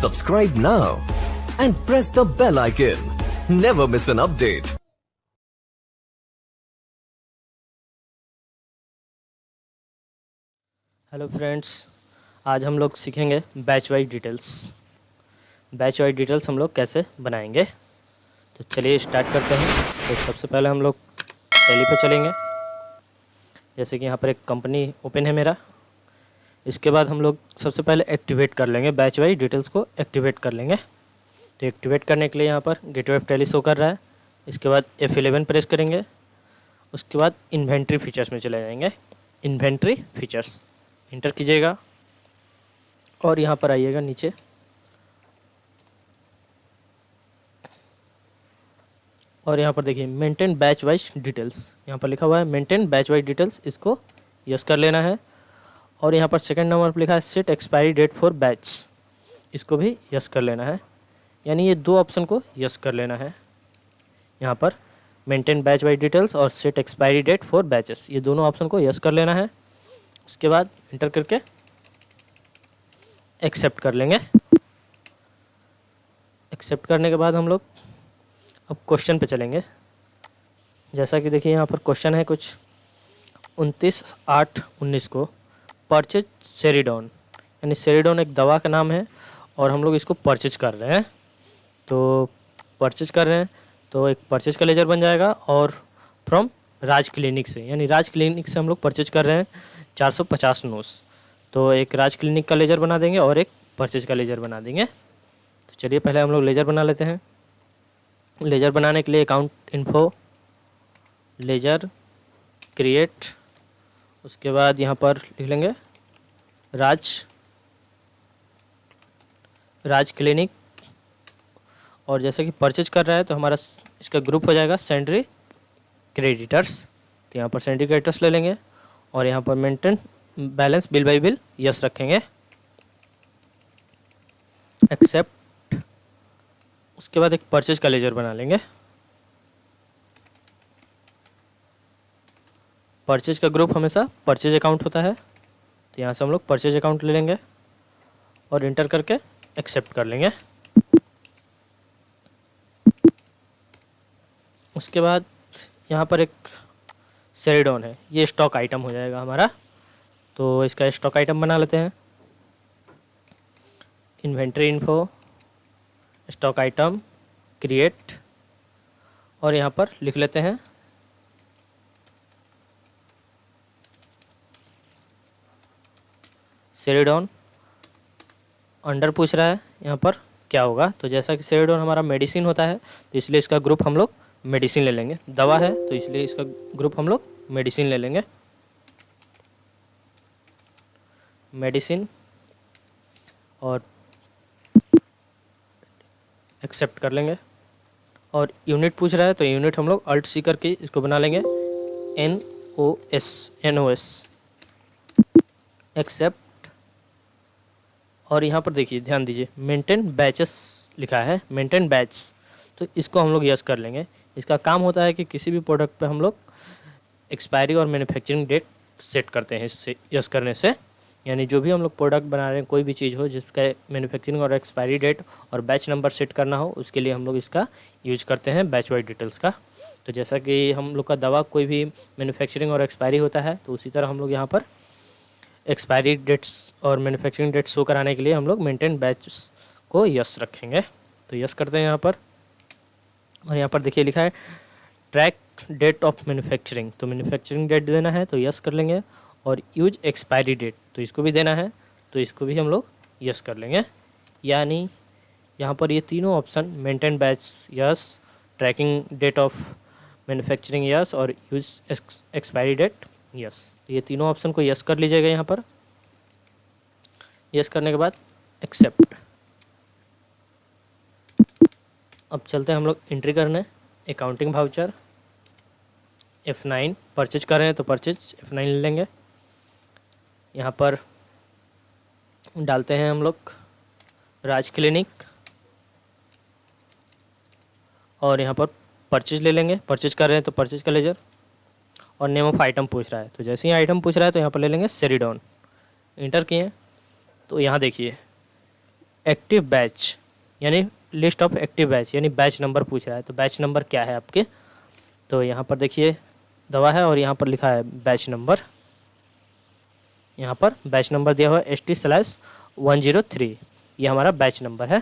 Subscribe now and press the bell icon. Never miss an update. Hello friends, आज हम लोग सीखेंगे batch wise details. Batch wise details हम लोग कैसे बनाएंगे, तो चलिए स्टार्ट करते हैं। तो सबसे पहले हम लोग टैली पे चलेंगे। जैसे कि यहाँ पर एक कंपनी ओपन है मेरा। इसके बाद हम लोग सबसे पहले एक्टिवेट कर लेंगे, बैच वाइज डिटेल्स को एक्टिवेट कर लेंगे। तो एक्टिवेट करने के लिए यहाँ पर गेटवे ऑफ टैली शो कर रहा है। इसके बाद F11 प्रेस करेंगे। उसके बाद इन्वेंट्री फीचर्स में चले जाएंगे। इन्वेंट्री फीचर्स इंटर कीजिएगा और यहाँ पर आइएगा नीचे। और यहाँ पर देखिए मेंटेन बैच वाइज डिटेल्स, यहाँ पर लिखा हुआ है मेंटेन बैच वाइज डिटेल्स, इसको यस कर लेना है। और यहाँ पर सेकंड नंबर पर लिखा है set expiry date for batch, इसको भी यस कर लेना है। यानी ये दो ऑप्शन को यस कर लेना है। यहाँ पर मेंटेन बैच वाइज डिटेल्स और set expiry date for batches, ये दोनों ऑप्शन को यस कर लेना है। उसके बाद इंटर करके एक्सेप्ट कर लेंगे। एक्सेप्ट करने के बाद हम लोग अब क्वेश्चन पे चलेंगे। जैसा कि देखिए यहाँ पर क्वेश्चन है कुछ 29/8/19 को परचेज सेरिडॉन, यानी सेरिडॉन एक दवा का नाम है और हम लोग इसको परचेज कर रहे हैं। तो परचेज कर रहे हैं तो एक परचेज का लेजर बन जाएगा और फ्रॉम राज क्लिनिक से, यानी राज क्लिनिक से हम लोग परचेज कर रहे हैं 450 नोस। तो एक राज क्लिनिक का लेजर बना देंगे और एक परचेज का लेजर बना देंगे। तो चलिए पहले हम लोग लेजर बना लेते हैं। लेजर बनाने के लिए अकाउंट इन्फो, लेजर क्रिएट, उसके बाद यहाँ पर लिख लेंगे राज क्लिनिक। और जैसे कि परचेज कर रहा है तो हमारा इसका ग्रुप हो जाएगा सेंट्री क्रेडिटर्स। तो यहाँ पर सेंट्री क्रेडिटर्स ले लेंगे और यहाँ पर maintain balance bill by bill yes रखेंगे। एक्सेप्ट। उसके बाद एक परचेज का लेजर बना लेंगे। परचेज का ग्रुप हमेशा परचेज अकाउंट होता है, तो यहाँ से हम लोग परचेज अकाउंट ले लेंगे और इंटर करके एक्सेप्ट कर लेंगे। उसके बाद यहाँ पर एक सेरिडॉन है, ये स्टॉक आइटम हो जाएगा हमारा। तो इसका स्टॉक आइटम बना लेते हैं। Inventory info, stock item create, और यहाँ पर लिख लेते हैं सेरिडॉन। अंडर पूछ रहा है यहाँ पर क्या होगा, तो जैसा कि सेरिडॉन हमारा मेडिसिन होता है तो इसलिए इसका ग्रुप हम लोग मेडिसिन ले लेंगे। दवा है तो इसलिए इसका ग्रुप हम लोग मेडिसिन ले लेंगे। मेडिसिन और एक्सेप्ट कर लेंगे। और यूनिट पूछ रहा है तो यूनिट हम लोग अल्ट सी करके इसको बना लेंगे NOS। एक्सेप्ट। और यहाँ पर देखिए ध्यान दीजिए मेंटेन बैचेस लिखा है, मेंटेन बैच, तो इसको हम लोग यस कर लेंगे। इसका काम होता है कि किसी भी प्रोडक्ट पे हम लोग एक्सपायरी और मैन्युफैक्चरिंग डेट सेट करते हैं इससे यस करने से। यानी जो भी हम लोग प्रोडक्ट बना रहे हैं, कोई भी चीज़ हो जिसका मैन्युफैक्चरिंग और एक्सपायरी डेट और बैच नंबर सेट करना हो, उसके लिए हम लोग इसका यूज करते हैं बैच वाइज डिटेल्स का। तो जैसा कि हम लोग का दवा कोई भी मैन्युफैक्चरिंग और एक्सपायरी होता है, तो उसी तरह हम लोग यहाँ पर एक्सपायरी डेट्स और मैन्युफैक्चरिंग डेट्स शो कराने के लिए हम लोग मेंटेन बैच को यस रखेंगे। तो यस करते हैं यहाँ पर। और यहाँ पर देखिए लिखा है ट्रैक डेट ऑफ मैन्युफैक्चरिंग, तो मैन्युफैक्चरिंग डेट देना है तो यस कर लेंगे। और यूज एक्सपायरी डेट, तो इसको भी देना है तो इसको भी हम लोग यस कर लेंगे। यानी यहाँ पर ये तीनों option maintain batch yes, tracking date of manufacturing yes और यूज एक्सपायरी डेट यस, तो ये तीनों ऑप्शन को यस कर लीजिएगा। यहाँ पर यस करने के बाद एक्सेप्ट। अब चलते हैं हम लोग एंट्री करने। अकाउंटिंग वाउचर F9, परचेज कर रहे हैं तो परचेज F9 ले लेंगे। यहाँ पर डालते हैं हम लोग राज क्लिनिक और यहाँ पर परचेज ले लेंगे। परचेज कर रहे हैं तो परचेज का लेजर और नेम ऑफ आइटम पूछ रहा है, तो जैसे ही आइटम पूछ रहा है तो यहाँ पर ले लेंगे सेरिडॉन। इंटर किए तो यहाँ देखिए एक्टिव बैच यानी लिस्ट ऑफ एक्टिव बैच यानी बैच नंबर पूछ रहा है। तो बैच नंबर क्या है आपके, तो यहाँ पर देखिए दवा है और यहाँ पर लिखा है बैच नंबर। यहाँ पर बैच नंबर दिया हुआ है ST/103, ये हमारा बैच नंबर है।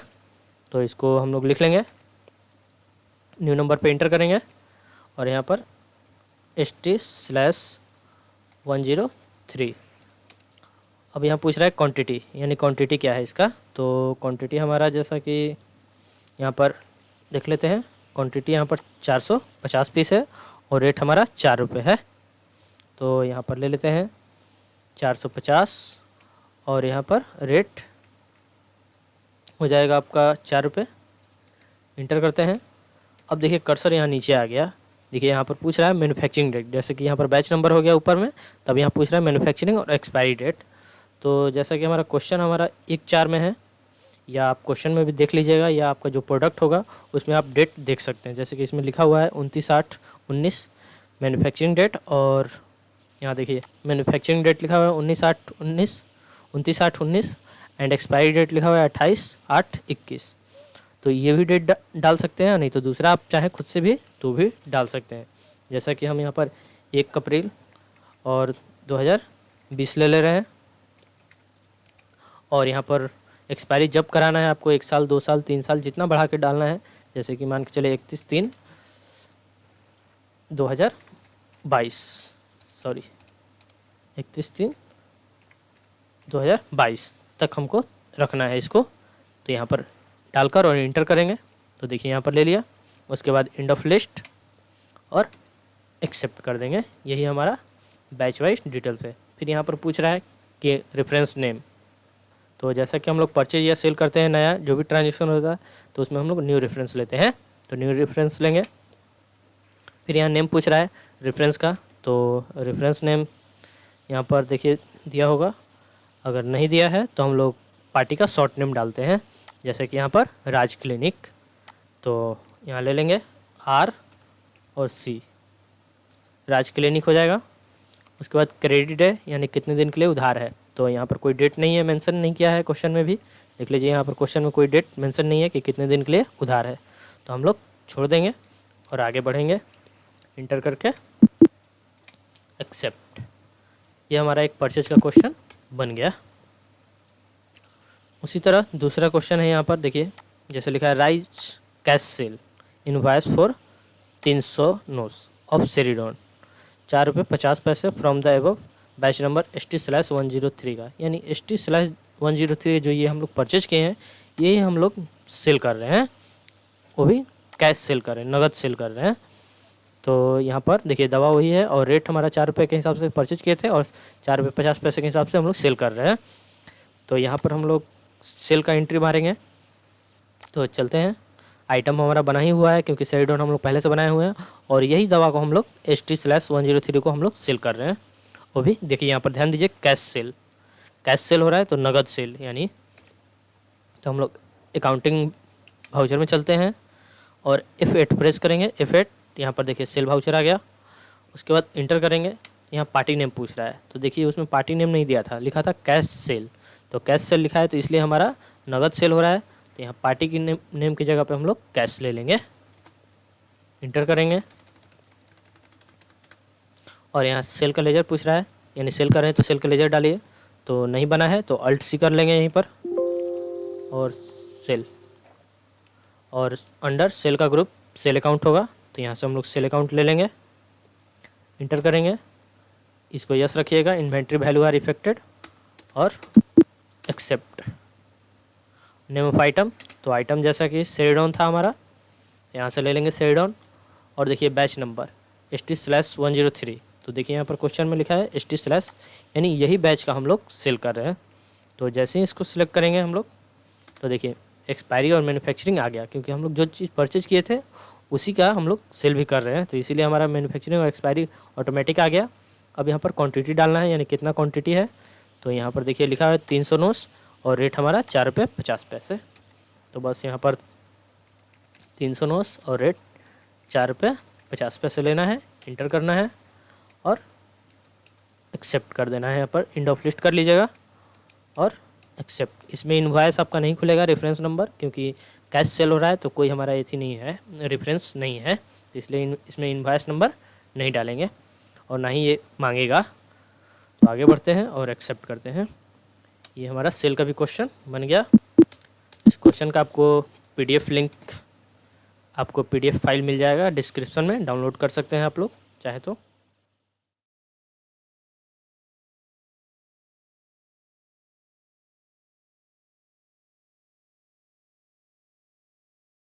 तो इसको हम लोग लिख लेंगे, न्यू नंबर पे इंटर करेंगे और यहाँ पर ST/103। अब यहाँ पूछ रहा है क्वांटिटी, यानी क्वांटिटी क्या है इसका। तो क्वांटिटी हमारा जैसा कि यहाँ पर देख लेते हैं, क्वांटिटी यहाँ पर 450 पीस है और रेट हमारा 4 रुपये है। तो यहाँ पर ले लेते हैं 450 और यहाँ पर रेट हो जाएगा आपका 4 रुपये। इंटर करते हैं। अब देखिए कर्सर यहाँ नीचे आ गया, देखिए यहाँ पर पूछ रहा है मैन्युफैक्चरिंग डेट, जैसे कि यहाँ पर बैच नंबर हो गया ऊपर में, तब यहाँ पूछ रहा है मैन्युफैक्चरिंग और एक्सपायरी डेट। तो जैसा कि हमारा क्वेश्चन हमारा 1/4 में है, या आप क्वेश्चन में भी देख लीजिएगा या आपका जो प्रोडक्ट होगा उसमें आप डेट देख सकते हैं। जैसे कि इसमें लिखा हुआ है 29/8/19 मैन्युफैक्चरिंग डेट, और यहाँ देखिए मैन्युफैक्चरिंग डेट लिखा हुआ है 29/8/19 एंड एक्सपायरी डेट लिखा हुआ है 28/8/21। तो ये भी डेट डाल सकते हैं, नहीं तो दूसरा आप चाहें खुद से भी तो भी डाल सकते हैं। जैसा कि हम यहाँ पर 1 अप्रैल और 2020 ले रहे हैं, और यहाँ पर एक्सपायरी जब कराना है आपको 1 साल 2 साल 3 साल जितना बढ़ा के डालना है, जैसे कि मान के चले 31/3/2022 तक हमको रखना है इसको। तो यहाँ पर डालकर और इंटर करेंगे तो देखिए यहाँ पर ले लिया। उसके बाद एंड ऑफ लिस्ट और एक्सेप्ट कर देंगे, यही हमारा बैच वाइज डिटेल्स है। फिर यहाँ पर पूछ रहा है कि रेफरेंस नेम, तो जैसा कि हम लोग परचेज या सेल करते हैं, नया जो भी ट्रांजेक्शन होता है तो उसमें हम लोग न्यू रेफरेंस लेते हैं, तो न्यू रेफरेंस लेंगे। फिर यहाँ नेम पूछ रहा है रेफरेंस का, तो रेफरेंस नेम यहाँ पर देखिए दिया होगा, अगर नहीं दिया है तो हम लोग पार्टी का शॉर्ट नेम डालते हैं, जैसे कि यहाँ पर राज क्लिनिक। तो यहाँ ले लेंगे R और C, राज क्लिनिक हो जाएगा। उसके बाद क्रेडिट है यानी कितने दिन के लिए उधार है, तो यहाँ पर कोई डेट नहीं है, मेंशन नहीं किया है क्वेश्चन में भी, देख लीजिए यहाँ पर क्वेश्चन में कोई डेट मेंशन नहीं है कि कितने दिन के लिए उधार है, तो हम लोग छोड़ देंगे और आगे बढ़ेंगे इंटर करके एक्सेप्ट। ये हमारा एक परचेज का क्वेश्चन बन गया। उसी तरह दूसरा क्वेश्चन है यहाँ पर देखिए, जैसे लिखा है rise cash cell invoice for 300 notes of Saridon 4 रुपये 50 पैसे from the above batch number ST/103 का, यानी ST/103 जो ये हम लोग परचेज किए हैं ये हम लोग सेल कर रहे हैं, वो भी कैश सेल कर रहे हैं, नगद सेल कर रहे हैं। तो यहाँ पर देखिए दवा वही है और रेट हमारा 4 रुपये के हिसाब से परचेज किए थे और 4 रुपये 50 पैसे के हिसाब से हम लोग सेल कर रहे हैं। तो यहाँ पर हम लोग सेल का एंट्री मारेंगे। तो चलते हैं, आइटम हमारा बना ही हुआ है क्योंकि सेरिडॉन हम लोग पहले से बनाए हुए हैं, और यही दवा को हम लोग ST/103 को हम लोग सेल कर रहे हैं। वो भी देखिए यहाँ पर ध्यान दीजिए कैश सेल हो रहा है, तो नगद सेल यानी, तो हम लोग अकाउंटिंग वाउचर में चलते हैं और F8 प्रेस करेंगे। F8 यहाँ पर देखिए सेल वाउचर आ गया। उसके बाद इंटर करेंगे, यहाँ पार्टी नेम पूछ रहा है, तो देखिए उसमें पार्टी नेम नहीं दिया था, लिखा था कैश सेल, तो कैश सेल लिखा है तो इसलिए हमारा नगद सेल हो रहा है। तो यहाँ पार्टी की नेम की जगह पे हम लोग कैश ले लेंगे, इंटर करेंगे और यहाँ सेल का लेजर पूछ रहा है, यानी सेल कर रहे हैं तो सेल का लेजर डालिए, तो नहीं बना है तो Alt C कर लेंगे यहीं पर और सेल, और अंडर सेल का ग्रुप सेल अकाउंट होगा, तो यहाँ से हम लोग सेल अकाउंट ले लेंगे, इंटर करेंगे, इसको यस रखिएगा, इन्वेंट्री वैल्यू आर इफेक्टेड और एक्सेप्ट। नेम ऑफ आइटम, तो आइटम जैसा कि सेरिडॉन था हमारा, यहाँ से ले लेंगे सेरिडॉन, और देखिए बैच नंबर ST/103, तो देखिए यहाँ पर क्वेश्चन में लिखा है ST/ यानी यही बैच का हम लोग सेल कर रहे हैं। तो जैसे ही इसको सिलेक्ट करेंगे हम लोग, तो देखिए एक्सपायरी और मैन्युफैक्चरिंग आ गया, क्योंकि हम लोग जो चीज़ परचेज किए थे उसी का हम लोग सेल भी कर रहे हैं, तो इसीलिए हमारा मैन्युफैक्चरिंग और एक्सपायरी ऑटोमेटिक आ गया। अब यहाँ पर क्वांटिटी डालना है, यानी कितना क्वांटिटी है, तो यहाँ पर देखिए लिखा है 300 नोट्स और रेट हमारा 4 रुपये 50 पैसे, तो बस यहाँ पर 300 नोट्स और रेट 4 रुपये 50 पैसे लेना है, इंटर करना है और एक्सेप्ट कर देना है। यहाँ पर एंड ऑफ लिस्ट कर लीजिएगा और एक्सेप्ट। इसमें इनवॉइस आपका नहीं खुलेगा, रेफरेंस नंबर, क्योंकि कैश सेल हो रहा है तो कोई हमारा एथी नहीं है, रेफरेंस नहीं है, तो इसलिए इसमें इनवॉइस नंबर नहीं डालेंगे और ना ही ये मांगेगा। तो आगे बढ़ते हैं और एक्सेप्ट करते हैं। ये हमारा सेल का भी क्वेश्चन बन गया। इस क्वेश्चन का आपको PDF लिंक, आपको PDF फाइल मिल जाएगा डिस्क्रिप्शन में, डाउनलोड कर सकते हैं आप लोग चाहे तो।